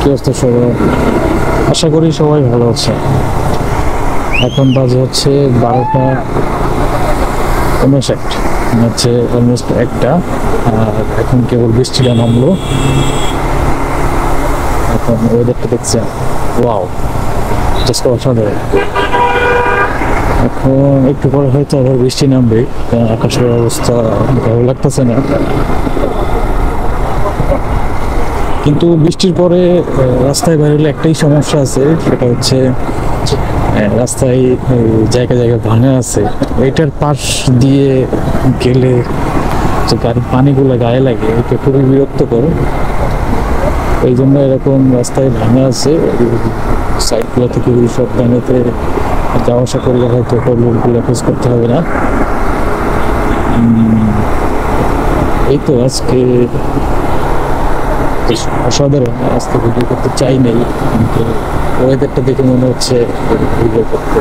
কি অবস্থা সবাই? আশা করি সবাই ভালো আছে। এখন বাজে হচ্ছে 12টা 59, হচ্ছে অলমোস্ট একটা। আর এখন কেবল বৃষ্টিটা নামলো। এখন ওয়েদারটা দেখছেন, ওয়াও, জাস্ট অসাধারণ। এখন একটু পরে হয়তো আবার বৃষ্টি নামবে, কারণ আকাশের অবস্থা ভালো লাগতেছে না। কিন্তু বৃষ্টির পরে রাস্তায় বের হলে একটাই সমস্যা আছে, সেটা হচ্ছে রাস্তায় জায়গায় জায়গায় ভাঙা আছে। এটার পাশ দিয়ে গেলে যে গাড়ির পানিগুলো গায়ে লাগে, এটা খুবই বিরক্তকর। এই জন্য এরকম রাস্তায় ভাঙা আছে, সাইডগুলো থেকে সব ভাঙাতে যাওয়া আসা করলে হয়তো প্রবলেমগুলো ফেস করতে হবে না। এই তো আজকে অসাধারণ। আজকে ভিডিও করতে চাই নাই, কিন্তু ওয়েদারটা দেখে মনে হচ্ছে ভিডিও করতে।